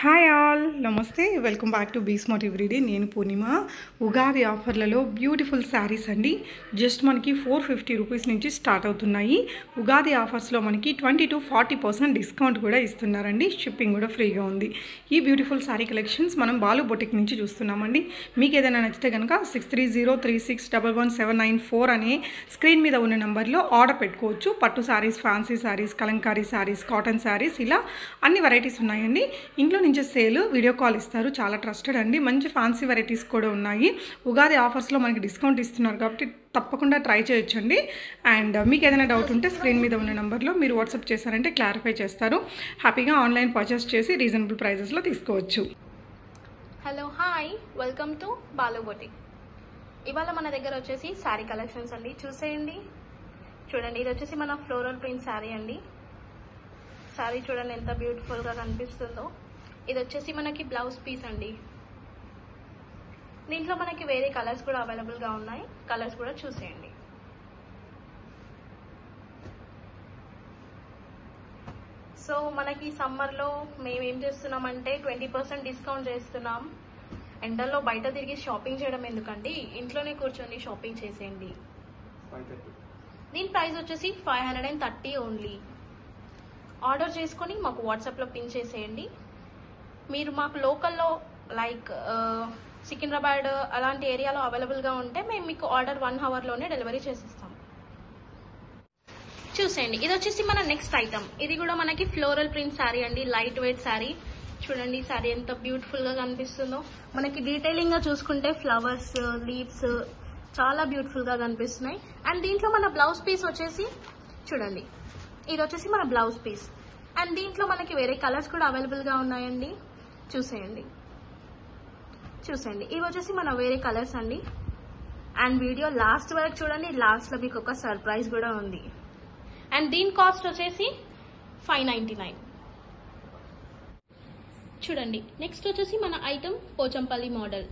Hi all నమస్తే welcome back to బీస్మార్ట్ everyday. నేను పూర్ణిమ. ఉగాది ఆఫర్లలో బ్యూటిఫుల్ శారీస్ అండి. జస్ట్ మనకి 450 రూపీస్ నుంచి స్టార్ట్ అవుతున్నాయి. ఉగాది ఆఫర్స్లో మనకి 20 to 40% డిస్కౌంట్ కూడా ఇస్తున్నారండి. షిప్పింగ్ కూడా ఫ్రీగా ఉంది. ఈ బ్యూటిఫుల్ శారీ కలెక్షన్స్ మనం బాలు బొటిక్ నుంచి చూస్తున్నామండి. మీకు ఏదైనా నచ్చితే కనుక 6303611794 అనే స్క్రీన్ మీద ఉన్న నెంబర్లో ఆర్డర్ పెట్టుకోవచ్చు. పట్టు శారీస్, ఫ్యాన్సీ శారీస్, కలంకారీ శారీస్, కాటన్ శారీస్, ఇలా అన్ని వెరైటీస్ ఉన్నాయండి. ఇంట్లో నుంచి సేల్ వీడియో కాల్ ఇస్తారు. చాలా ట్రస్టెడ్ అండి. మంచి ఫ్యాన్సీ వెరైటీస్ కూడా ఉన్నాయి. ఉగాది ఆఫర్స్లో మనకి డిస్కౌంట్ ఇస్తున్నారు కాబట్టి తప్పకుండా ట్రై చేయొచ్చండి. అండ్ మీకు ఏదైనా డౌట్ ఉంటే స్క్రీన్ మీద ఉన్న నెంబర్లో మీరు వాట్సాప్ చేశారంటే క్లారిఫై చేస్తారు. హ్యాపీగా ఆన్లైన్ పర్చేస్ చేసి రీజనబుల్ ప్రైజెస్లో తీసుకోవచ్చు. Hello hi, welcome to Balu boutique. ఇవాళ మన దగ్గర వచ్చేసి శారీ కలెక్షన్స్ అండి. చూసేయండి, చూడండి. ఇది వచ్చేసి మన ఫ్లోరల్ ప్రింట్ శారీ అండి. శారీ చూడండి ఎంత బ్యూటిఫుల్గా కనిపిస్తుందో. ఇది వచ్చేసి మనకి బ్లౌజ్ పీస్ అండి. దీంట్లో మనకి వేరే కలర్స్ కూడా అవైలబుల్గా ఉన్నాయి. కలర్స్ కూడా చూసేయండి. సో మనకి సమ్మర్లో మేము ఏం చేస్తున్నామంటే 20% డిస్కౌంట్ చేస్తున్నాం. ఎండల్లో బయట తిరిగి షాపింగ్ చేయడం ఎందుకండి, ఇంట్లోనే కూర్చొని షాపింగ్ చేసేయండి. దీని ప్రైస్ వచ్చేసి 530 ఓన్లీ. ఆర్డర్ చేసుకొని మాకు వాట్సాప్లో పిన్ చేసేయండి. మీరు మాకు లోకల్లో లైక్ సికింద్రాబాద్ అలాంటి ఏరియాలో అవైలబుల్గా ఉంటే మేము మీకు ఆర్డర్ 1 అవర్లోనే డెలివరీ చేసిస్తాం. చూసేయండి, ఇది వచ్చేసి మన నెక్స్ట్ ఐటమ్. ఇది కూడా మనకి ఫ్లోరల్ ప్రింట్ శారీ అండి. Light weight sari. చూడండి శారీ ఎంత బ్యూటిఫుల్గా కనిపిస్తుందో. మనకి డీటెయిలింగ్గా చూసుకుంటే ఫ్లవర్స్, లీవ్స్ చాలా బ్యూటిఫుల్గా కనిపిస్తున్నాయి. అండ్ దీంట్లో మన బ్లౌజ్ పీస్ వచ్చేసి చూడండి, ఇది వచ్చేసి మన బ్లౌజ్ పీస్. అండ్ దీంట్లో మనకి వేరే కలర్స్ కూడా అవైలబుల్గా ఉన్నాయండి. చూసేయండి, చూసేయండి. ఇవి వచ్చేసి మన వేరే కలర్స్ అండి. అండ్ వీడియో లాస్ట్ వరకు చూడండి. లాస్ట్లో మీకు ఒక సర్ప్రైజ్ కూడా ఉంది. అండ్ దీని కాస్ట్ వచ్చేసి 599. చూడండి, నెక్స్ట్ వచ్చేసి మన ఐటమ్ పోచంపల్లి మోడల్.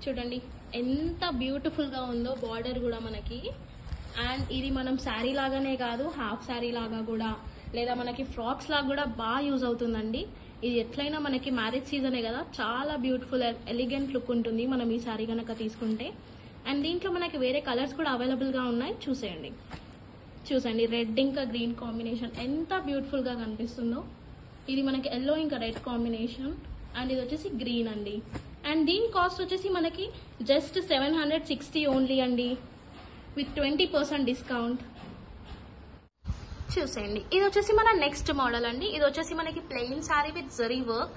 చూడండి ఎంత బ్యూటిఫుల్గా ఉందో. బార్డర్ కూడా మనకి. అండ్ ఇది మనం శారీ లాగానే కాదు, హాఫ్ శారీ లాగా కూడా, లేదా మనకి ఫ్రాక్స్ లాగా కూడా బాగా యూజ్ అవుతుందండి. ఇది ఎట్లయినా మనకి మ్యారేజ్ సీజనే కదా, చాలా బ్యూటిఫుల్ ఎలిగెంట్ లుక్ ఉంటుంది మనం ఈ శారీ కనుక తీసుకుంటే. అండ్ దీంట్లో మనకి వేరే కలర్స్ కూడా అవైలబుల్గా ఉన్నాయి. చూసేయండి, చూసండి. రెడ్ ఇంకా గ్రీన్ కాంబినేషన్ ఎంత బ్యూటిఫుల్గా కనిపిస్తుందో. ఇది మనకి ఎల్లో ఇంకా రెడ్ కాంబినేషన్. అండ్ ఇది వచ్చేసి గ్రీన్ అండి. అండ్ దీని కాస్ట్ వచ్చేసి మనకి జస్ట్ 760 ఓన్లీ అండి, విత్ 20% డిస్కౌంట్. చూసేయండి, ఇది వచ్చేసి మన నెక్స్ట్ మోడల్ అండి. ఇది వచ్చేసి మనకి plain sari with zari work.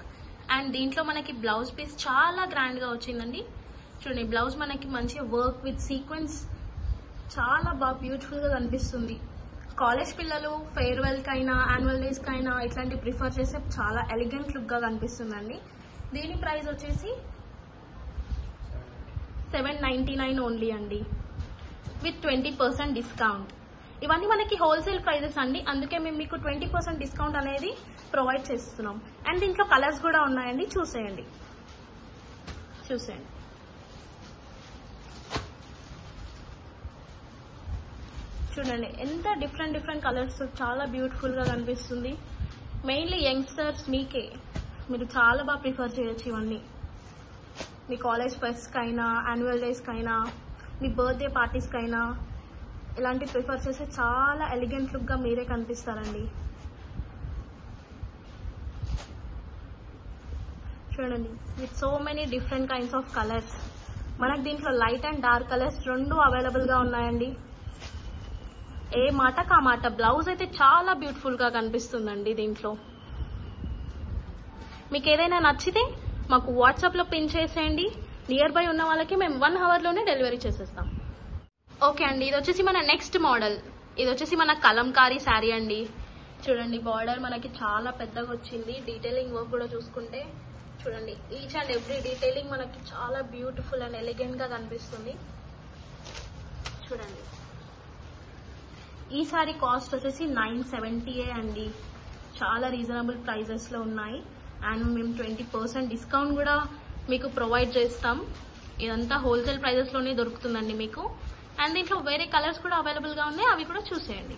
And దీంట్లో మనకి బ్లౌజ్ పీస్ చాలా గ్రాండ్ గా వచ్చిందండి. చూడండి, బ్లౌజ్ మనకి మంచి వర్క్ విత్ సీక్వెన్స్ చాలా బాగా బ్యూటిఫుల్ గా కనిపిస్తుంది. కాలేజ్ పిల్లలు ఫేర్వెల్ కైనా యాన్యువల్ డేస్ కైనా ఇట్లాంటి ప్రిఫర్ చేస్తే చాలా ఎలిగెంట్ లుక్ గా కనిపిస్తుందండి. దీని ప్రైస్ వచ్చేసి 799 ఓన్లీ అండి, విత్ 20% డిస్కౌంట్. ఇవన్నీ మనకి హోల్సేల్ ప్రైజెస్ అండి, అందుకే మేము మీకు 20% డిస్కౌంట్ అనేది ప్రొవైడ్ చేస్తున్నాం. అండ్ దీంట్లో కలర్స్ కూడా ఉన్నాయండి. చూసేయండి, చూసేయండి. చూడండి ఎంత డిఫరెంట్ డిఫరెంట్ కలర్స్, చాలా బ్యూటిఫుల్ గా కనిపిస్తుంది. మెయిన్లీ యంగ్స్టర్స్ మీరు చాలా బాగా ప్రిఫర్ చేయొచ్చు ఇవన్నీ. మీ కాలేజ్ ఫెస్ట్స్ కైనా, యాన్యువల్ డేస్ కైనా, మీ బర్త్డే పార్టీస్ కైనా ఇలాంటి ప్రిఫర్ చేస్తే చాలా ఎలిగెంట్ లుక్ గా మీరే కనిపిస్తారండి. చూడండి, with so many different kinds of colours. మనకు దీంట్లో లైట్ అండ్ డార్క్ కలర్స్ రెండు అవైలబుల్ గా ఉన్నాయండి. ఏ మాట కా మాట. బ్లౌజ్ అయితే చాలా బ్యూటిఫుల్ గా కనిపిస్తుందండి. దీంట్లో మీకు ఏదైనా నచ్చితే మాకు వాట్సాప్ లో పిన్ చేసేయండి. నియర్ బై ఉన్న వాళ్ళకి మేము 1 అవర్లోనే డెలివరీ చేసేస్తాం. ఓకే అండి, ఇది వచ్చేసి మన నెక్స్ట్ మోడల్. ఇది వచ్చేసి మన కలంకారీ శారీ అండి. చూడండి, బార్డర్ మనకి చాలా పెద్దగా వచ్చింది. డీటెయిలింగ్ వర్క్ కూడా చూసుకుంటే చూడండి, ఈచ్ అండ్ ఎవ్రీ డీటెయిలింగ్ మనకి చాలా బ్యూటిఫుల్ అండ్ ఎలిగెంట్ గా కనిపిస్తుంది. చూడండి, ఈ శారీ కాస్ట్ వచ్చేసి 970 అండి. చాలా రీజనబుల్ ప్రైజెస్ లో ఉన్నాయి. అండ్ మేము 20% డిస్కౌంట్ కూడా మీకు ప్రొవైడ్ చేస్తాం. ఇదంతా హోల్సేల్ ప్రైజెస్ లోనే దొరుకుతుందండి మీకు. అండ్ దీంట్లో వేరే కలర్స్ కూడా అవైలబుల్ గా ఉన్నాయి, అవి కూడా చూసేయండి.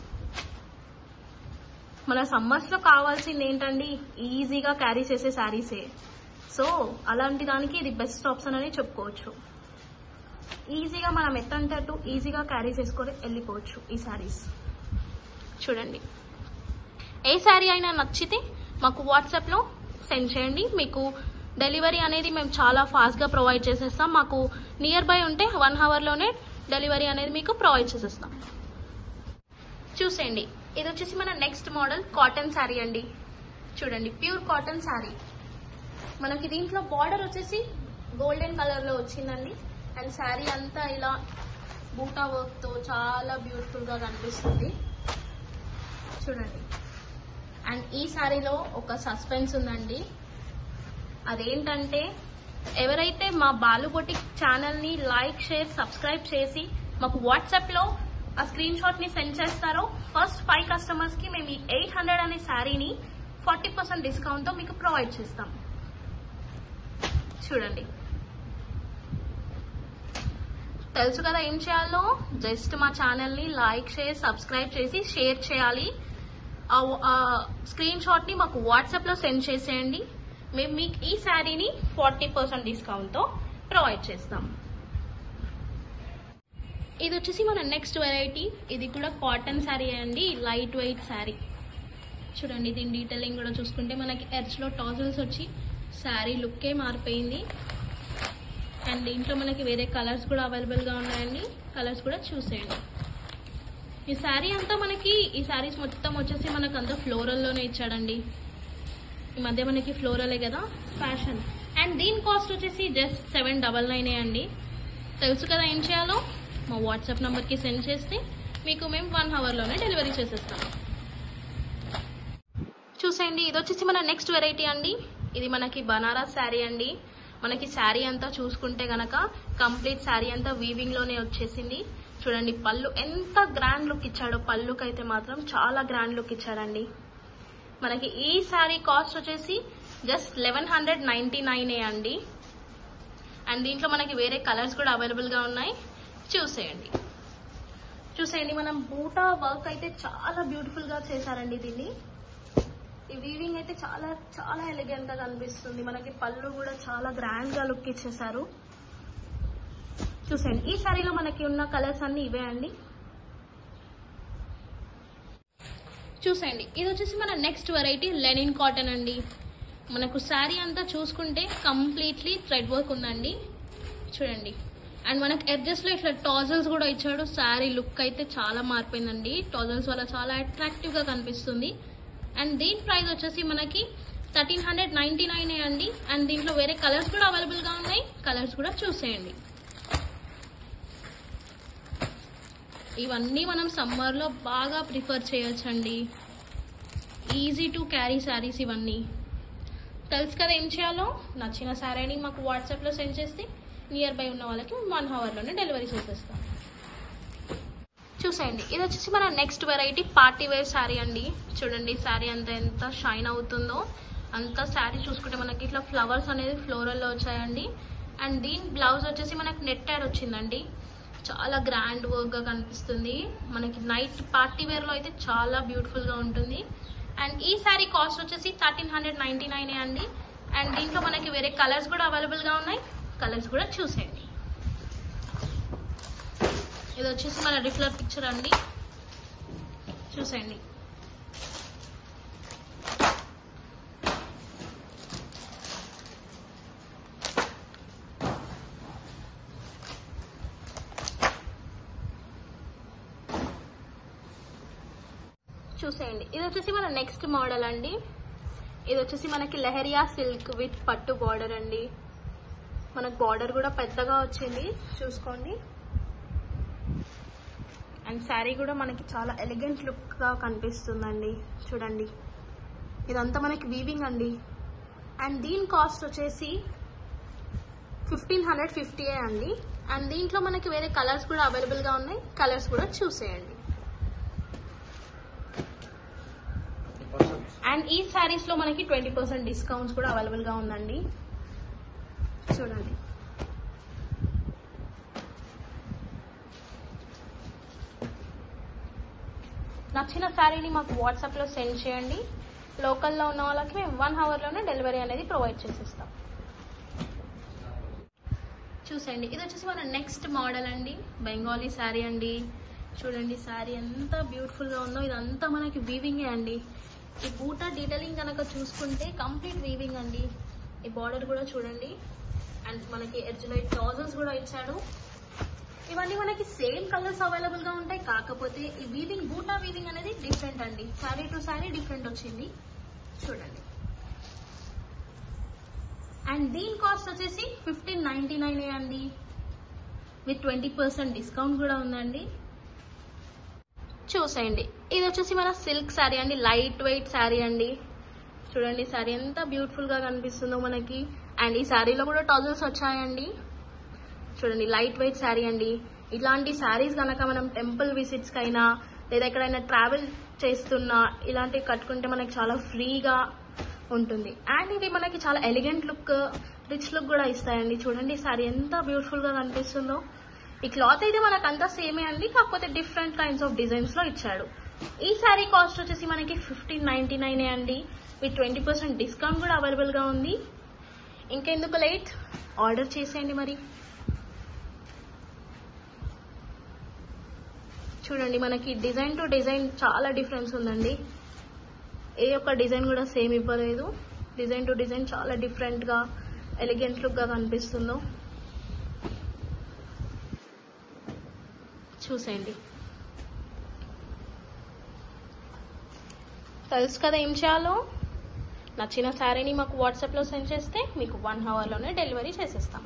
మన సమ్మర్స్లో కావాల్సింది ఏంటండి, ఈజీగా క్యారీ చేసే శారీసే. సో అలాంటి దానికి ఇది బెస్ట్ ఆప్షన్ అని చెప్పుకోవచ్చు. ఈజీగా మనం ఎత్తంటే అటు ఈజీగా క్యారీ చేసుకొని వెళ్ళిపోవచ్చు ఈ శారీస్. చూడండి, ఏ శారీ అయినా నచ్చితే మాకు వాట్సాప్లో సెండ్ చేయండి. మీకు డెలివరీ అనేది మేము చాలా ఫాస్ట్గా ప్రొవైడ్ చేసేస్తాం. మాకు నియర్ బై ఉంటే 1 అవర్లోనే డెలివరీ అనేది మీకు ప్రొవైడ్ చేసేస్తాం. చూసేయండి, ఇది వచ్చేసి మన నెక్స్ట్ మోడల్ కాటన్ శారీ అండి. చూడండి, ప్యూర్ కాటన్ శారీ. మనకి దీంట్లో బార్డర్ వచ్చేసి గోల్డెన్ కలర్ లో వచ్చిందండి. అండ్ శారీ అంతా ఇలా బూటా వర్క్ తో చాలా బ్యూటిఫుల్ గా కనిపిస్తుంది. చూడండి, అండ్ ఈ శారీలో ఒక సస్పెన్స్ ఉందండి. అదేంటంటే, ఎవరైతే మా బాలు బొటిక్ ఛానల్ ని లైక్, షేర్, సబ్స్క్రైబ్ చేసి మాకు వాట్సాప్ లో ఆ స్క్రీన్ షాట్ ని సెండ్ చేస్తారో ఫస్ట్ 5 కస్టమర్స్ కి మేము ఈ 800 అనే శారీని 40% డిస్కౌంట్ తో మీకు ప్రొవైడ్ చేస్తాం. చూడండి, తెలుసు కదా ఏం చేయాలో. జస్ట్ మా ఛానల్ ని లైక్, షేర్, సబ్స్క్రైబ్ చేసి షేర్ చేయాలి. ఆ స్క్రీన్ షాట్ ని మాకు వాట్సాప్ లో సెండ్ చేసేయండి. మేము మీకు ఈ శారీని 40% డిస్కౌంట్ తో ప్రొవైడ్ చేస్తాం. ఇది వచ్చేసి మన నెక్స్ట్ వెరైటీ. ఇది కూడా కాటన్ శారీ అండి, లైట్ వెయిట్ శారీ. చూడండి, దీని డీటెయిలింగ్ కూడా చూసుకుంటే మనకి ఎడ్జ్ లో టాజిల్స్ వచ్చి శారీ లుక్కే మారిపోయింది. అండ్ దీంట్లో మనకి వేరే కలర్స్ కూడా అవైలబుల్ గా ఉన్నాయండి. కలర్స్ కూడా చూసేయండి. ఈ శారీ అంతా మనకి, ఈ శారీస్ మొత్తం వచ్చేసి మనకు అంతా ఫ్లోరల్ లోనే ఇచ్చాడండి. ఈ మధ్య మనకి ఫ్లోరలే కదా ఫ్యాషన్. అండ్ దీని కాస్ట్ వచ్చేసి జస్ట్ 799 అండి. తెలుసు కదా ఏం చేయాలో. మా వాట్సాప్ నంబర్కి సెండ్ చేస్తే మీకు మేము 1 అవర్లోనే డెలివరీ చేసేస్తాం. చూసేయండి, ఇది వచ్చేసి మన నెక్స్ట్ వెరైటీ అండి. ఇది మనకి బనారస్ శారీ అండి. మనకి శారీ అంతా చూసుకుంటే గనక కంప్లీట్ శారీ అంతా వీవింగ్ లోనే వచ్చేసింది. చూడండి, పళ్ళు ఎంత గ్రాండ్ లుక్ ఇచ్చాడో. పళ్ళుకైతే మాత్రం చాలా గ్రాండ్ లుక్ ఇచ్చాడండి. మనకి ఈ శారీ కాస్ట్ వచ్చేసి జస్ట్ 1199 అండి. అండ్ దీంట్లో మనకి వేరే కలర్స్ కూడా అవైలబుల్ గా ఉన్నాయి. చూసేయండి, మనం బూటా వర్క్ అయితే చాలా బ్యూటిఫుల్ గా చేశారండి. దీన్ని ఈ వీవింగ్ అయితే చాలా చాలా ఎలిగెంట్ గా కనిపిస్తుంది. మనకి పళ్ళు కూడా చాలా గ్రాండ్ గా లుక్ ఇచ్చేసారు. చూసేయండి, ఈ శారీలో మనకి ఉన్న కలర్స్ అన్ని ఇవే అండి. చూసేయండి, ఇది వచ్చేసి మన నెక్స్ట్ వెరైటీ లెనిన్ కాటన్ అండి. మనకు శారీ అంతా చూసుకుంటే కంప్లీట్లీ థ్రెడ్ వర్క్ ఉందండి. చూడండి, అండ్ మనకి ఎడ్జెస్ లో ఇట్లా టాజల్స్ కూడా ఇచ్చాడు. శారీ లుక్ అయితే చాలా మారిపోయిందండి. టాజల్స్ వల్ల చాలా అట్రాక్టివ్ గా కనిపిస్తుంది. అండ్ దీని ప్రైస్ వచ్చేసి మనకి 1399 అండి. అండ్ దీంట్లో వేరే కలర్స్ కూడా అవైలబుల్ గా ఉన్నాయి. కలర్స్ కూడా చూసేయండి. ఇవన్నీ మనం సమ్మర్ లో బాగా ప్రిఫర్ చేయొచ్చండి. ఈజీ టు క్యారీ శారీస్ ఇవన్నీ. తెలుసు కదా ఏం చేయాలో. నచ్చిన శారీని మాకు వాట్సాప్ లో సెండ్ చేస్తే నియర్ బై ఉన్న వాళ్ళకి 1 అవర్లోనే డెలివరీ చేసేస్తాం. చూసేయండి, ఇది వచ్చేసి మన next variety party wear sari అండి. చూడండి, శారీ అంతా ఎంత షైన్ అవుతుందో. అంతా శారీ చూసుకుంటే మనకి ఇట్లా ఫ్లవర్స్ అనేది ఫ్లోరల్లో వచ్చాయండి. అండ్ దీని బ్లౌజ్ వచ్చేసి మనకి నెట్ యాడ్ వచ్చిందండి. చాలా గ్రాండ్ వర్క్ గా కనిపిస్తుంది. మనకి నైట్ పార్టీ వేర్ లో అయితే చాలా బ్యూటిఫుల్ గా ఉంటుంది. అండ్ ఈ శారీ కాస్ట్ వచ్చేసి 1399 అండి. అండ్ దీంట్లో మనకి వేరే కలర్స్ కూడా అవైలబుల్ గా ఉన్నాయి. కలర్స్ కూడా చూసేయండి. ఇది వచ్చేసి మన రిఫ్లర్ పిక్చర్ అండి. చూసేయండి, ఇది వచ్చేసి మన నెక్స్ట్ మోడల్ అండి. ఇది వచ్చేసి మనకి లెహరియా సిల్క్ విత్ పట్టు బార్డర్ అండి. మనకు బార్డర్ కూడా పెద్దగా వచ్చింది, చూసుకోండి. అండ్ శారీ కూడా మనకి చాలా ఎలిగెంట్ లుక్ గా కనిపిస్తుందండి. చూడండి, ఇదంతా మనకి వీవింగ్ అండి. అండ్ దీని కాస్ట్ వచ్చేసి 1550 అండి. అండ్ దీంట్లో మనకి వేరే కలర్స్ కూడా అవైలబుల్ గా ఉన్నాయి. కలర్స్ కూడా చూసేయండి. అండ్ ఈ శారీస్ లో మనకి 20% డిస్కౌంట్స్ కూడా అవైలబుల్ గా ఉందండి. చూడండి, నచ్చిన శారీని మాకు వాట్సాప్లో సెండ్ చేయండి. లోకల్లో ఉన్న వాళ్ళకి మేము 1 అవర్లోనే డెలివరీ అనేది ప్రొవైడ్ చేసేస్తాం. చూసండి, ఇది వచ్చేసి మన నెక్స్ట్ మోడల్ అండి, బెంగాలీ శారీ అండి. చూడండి శారీ ఎంత బ్యూటిఫుల్గా ఉందో. ఇదంతా మనకి వీవింగే అండి. ఈ బూటా డీటెయిలింగ్ కనుక చూసుకుంటే కంప్లీట్ వీవింగ్ అండి. ఈ బార్డర్ కూడా చూడండి, అండ్ మనకి ఎడ్జ్లో టాజల్స్ కూడా ఇచ్చాడు. ఇవన్నీ మనకి సేమ్ కలర్స్ అవైలబుల్గా ఉంటాయి, కాకపోతే ఈ వీవింగ్ బూటా వీవింగ్ అనేది డిఫరెంట్ అండి. శారీ టు శారీ డిఫరెంట్ వచ్చింది చూడండి. అండ్ దీని కాస్ట్ వచ్చేసి 1599 అండి, విత్ 20% డిస్కౌంట్ కూడా ఉందండి. చూసేయండి, ఇది వచ్చేసి మన సిల్క్ శారీ అండి, లైట్ వెయిట్ శారీ అండి. చూడండి శారీ ఎంత బ్యూటిఫుల్ గా కనిపిస్తుందో మనకి. అండ్ ఈ శారీలో కూడా టాజల్స్ వచ్చాయండి. చూడండి లైట్ వెయిట్ శారీ అండి. ఇలాంటి శారీస్ కనుక మనం టెంపుల్ విజిట్స్ కైనా లేదా ఎక్కడైనా ట్రావెల్ చేస్తున్నా ఇలాంటివి కట్టుకుంటే మనకి చాలా ఫ్రీగా ఉంటుంది. అండ్ ఇవి మనకి చాలా ఎలిగెంట్ లుక్, రిచ్ లుక్ కూడా ఇస్తాయండి. చూడండి శారీ ఎంత బ్యూటిఫుల్ గా కనిపిస్తుందో. ఈ క్లాత్ అయితే మనకు అంతా సేమే అండి, కాకపోతే డిఫరెంట్ కైండ్స్ ఆఫ్ డిజైన్స్ లో ఇచ్చాడు. ఈ శారీ కాస్ట్ వచ్చేసి మనకి 1599 అండి, విత్ 20% డిస్కౌంట్ కూడా అవైలబుల్ గా ఉంది. ఇంకెందుకు లేట్, ఆర్డర్ చేసేయండి మరి. చూడండి మనకి డిజైన్ టు డిజైన్ చాలా డిఫరెన్స్ ఉందండి. ఏ ఒక్క డిజైన్ కూడా సేమ్ ఇవ్వలేదు. డిజైన్ టు డిజైన్ చాలా డిఫరెంట్ గా ఎలిగెంట్ లుక్ గా కనిపిస్తుందో చూసేయండి. తెలుసు కదా ఏం చేయాలో. నచ్చిన శారీని మాకు వాట్సాప్లో సెండ్ చేస్తే మీకు 1 అవర్లోనే డెలివరీ చేసేస్తాం.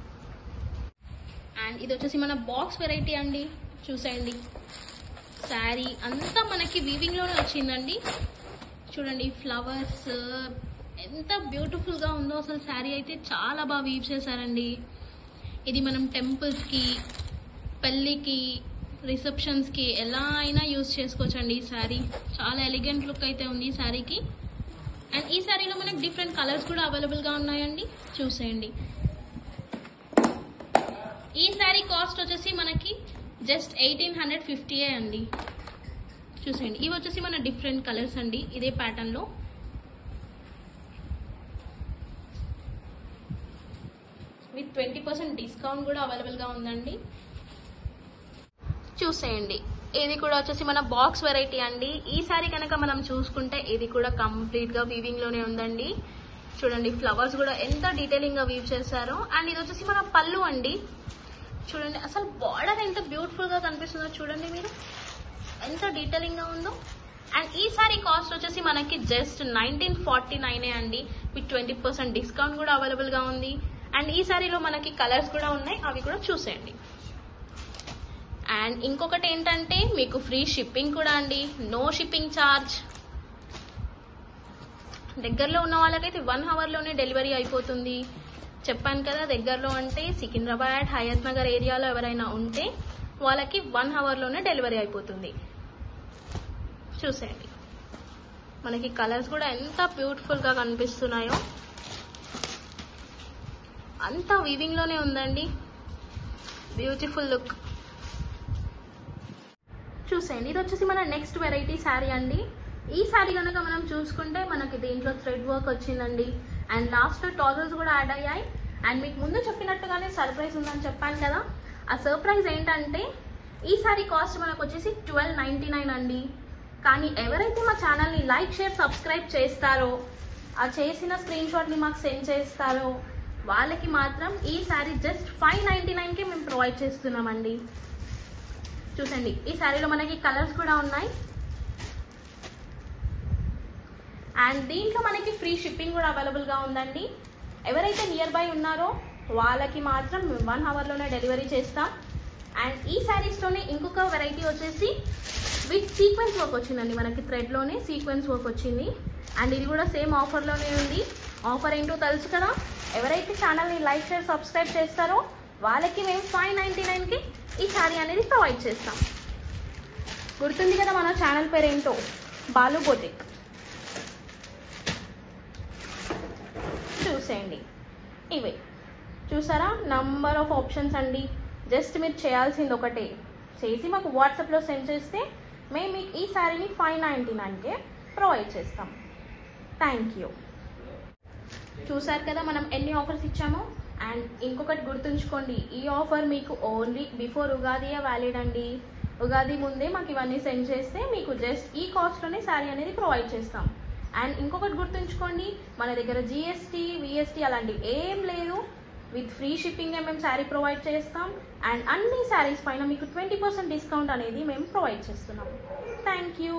అండ్ ఇది వచ్చేసి మన బాక్స్ వెరైటీ అండి. చూసేయండి శారీ అంతా మనకి వీవింగ్లోనే వచ్చిందండి. చూడండి ఫ్లవర్స్ ఎంత బ్యూటిఫుల్గా ఉందో. అసలు శారీ అయితే చాలా బాగా వీవ్ చేశారండి. ఇది మనం టెంపుల్స్కి, పెళ్ళికి, రిసెప్షన్స్కి ఎలా అయినా యూజ్ చేసుకోవచ్చండి. ఈ శారీ చాలా ఎలిగెంట్ లుక్ అయితే ఉంది ఈ శారీకి. అండ్ ఈ శారీలో మనకి డిఫరెంట్ కలర్స్ కూడా అవైలబుల్గా ఉన్నాయండి. చూసేయండి. ఈ శారీ కాస్ట్ వచ్చేసి మనకి జస్ట్ 1850 అండి. చూసేయండి, ఇవి వచ్చేసి మన డిఫరెంట్ కలర్స్ అండి. ఇదే ప్యాటర్న్లో విత్ 20% డిస్కౌంట్ కూడా అవైలబుల్గా ఉందండి. చూసేయండి, ఇది కూడా వచ్చేసి మన బాక్స్ వెరైటీ అండి. ఈ శారీ కనుక మనం చూసుకుంటే ఇది కూడా కంప్లీట్ గా వీవింగ్ లోనే ఉందండి. చూడండి ఫ్లవర్స్ కూడా ఎంత డీటెయిలింగ్ గా వీవ్ చేశారో. అండ్ ఇది వచ్చేసి మన పళ్ళు అండి. చూడండి అసలు బార్డర్ ఎంత బ్యూటిఫుల్ గా కనిపిస్తుందో చూడండి మీరు, ఎంత డీటెయిలింగ్ గా ఉందో. అండ్ ఈ శారీ కాస్ట్ వచ్చేసి మనకి జస్ట్ 1949 అండి, విత్ 20% డిస్కౌంట్ కూడా అవైలబుల్ గా ఉంది. అండ్ ఈ శారీలో మనకి కలర్స్ కూడా ఉన్నాయి, అవి కూడా చూసేయండి. అండ్ ఇంకొకటి ఏంటంటే మీకు ఫ్రీ షిప్పింగ్ కూడా అండి, నో షిప్పింగ్ ఛార్జ్. దగ్గరలో ఉన్న వాళ్ళకైతే 1 అవర్లోనే డెలివరీ అయిపోతుంది. చెప్పాను కదా, దగ్గరలో అంటే సికింద్రాబాద్, హయత్ నగర్ ఏరియాలో ఎవరైనా ఉంటే వాళ్ళకి 1 అవర్లోనే డెలివరీ అయిపోతుంది. చూసేయండి మనకి కలర్స్ కూడా ఎంత బ్యూటిఫుల్గా కనిపిస్తున్నాయో. అంతా వీవింగ్లోనే ఉందండి, బ్యూటిఫుల్ లుక్. చూసేయండి, ఇది వచ్చేసి మన నెక్స్ట్ వెరైటీ శారీ అండి. ఈ శారీ కనుక మనం చూసుకుంటే మనకి దీంట్లో థ్రెడ్ వర్క్ వచ్చిందండి. అండ్ లాస్ట్లో టాజల్స్ కూడా యాడ్ అయ్యాయి. అండ్ మీకు ముందు చెప్పినట్టుగానే సర్ప్రైజ్ ఉందని చెప్పాను కదా, ఆ సర్ప్రైజ్ ఏంటంటే ఈ శారీ కాస్ట్ మనకు వచ్చేసి 1299 అండి. కానీ ఎవరైతే మా ఛానల్ని లైక్, షేర్, సబ్స్క్రైబ్ చేస్తారో, ఆ చేసిన స్క్రీన్ షాట్ని మాకు సెండ్ చేస్తారో వాళ్ళకి మాత్రం ఈ శారీ జస్ట్ 599కే మేము ప్రొవైడ్ చేస్తున్నామండి. చూసండి, ఈ శారీలో మనకి కలర్స్ కూడా ఉన్నాయి. అండ్ దీంట్లో మనకి ఫ్రీ షిప్పింగ్ కూడా అవైలబుల్గా ఉందండి. ఎవరైతే నియర్ బై ఉన్నారో వాళ్ళకి మాత్రం 1 అవర్లోనే డెలివరీ చేస్తాం. అండ్ ఈ శారీస్లోనే ఇంకొక వెరైటీ వచ్చేసి విత్ సీక్వెన్స్ వర్క్ వచ్చిందండి. మనకి థ్రెడ్లోనే సీక్వెన్స్ వర్క్ వచ్చింది. అండ్ ఇది కూడా సేమ్ ఆఫర్లోనే ఉంది. ఆఫర్ ఏంటో తెలుసు కదా, ఎవరైతే ఛానల్ని లైక్, షేర్, సబ్స్క్రైబ్ చేస్తారో వాళ్ళకి మేము 599కి ఈ శారీ అనేది ప్రొవైడ్ చేస్తాం. గుర్తుంది కదా మన ఛానల్ పేరు ఏంటో, బాలు బొటిక్. చూసేయండి, ఇవే చూసారా, నంబర్ ఆఫ్ ఆప్షన్స్ అండి. జస్ట్ మీరు చేయాల్సింది ఒకటే, చేసి మాకు వాట్సాప్లో సెండ్ చేస్తే మేము మీకు ఈ శారీని 599కే ప్రొవైడ్ చేస్తాం. Thank you. చూసారు కదా మనం ఎన్ని ఆఫర్స్ ఇచ్చామో. అండ్ ఇంకొకటి గుర్తుంచుకోండి, ఈ ఆఫర్ మీకు ఓన్లీ బిఫోర్ ఉగాదియే వ్యాలిడ్ అండి. ఉగాది ముందే మాకు ఇవన్నీ సెండ్ చేస్తే మీకు జస్ట్ ఈ కాస్ట్లోనే శారీ అనేది ప్రొవైడ్ చేస్తాం. అండ్ ఇంకొకటి గుర్తుంచుకోండి, మన దగ్గర జిఎస్టీ విఎస్టీ అలాంటివి ఏం లేదు. విత్ ఫ్రీ షిప్పింగే మేము శారీ ప్రొవైడ్ చేస్తాం. అండ్ అన్ని శారీస్ పైన మీకు 20% డిస్కౌంట్ అనేది మేము ప్రొవైడ్ చేస్తున్నాం. Thank you.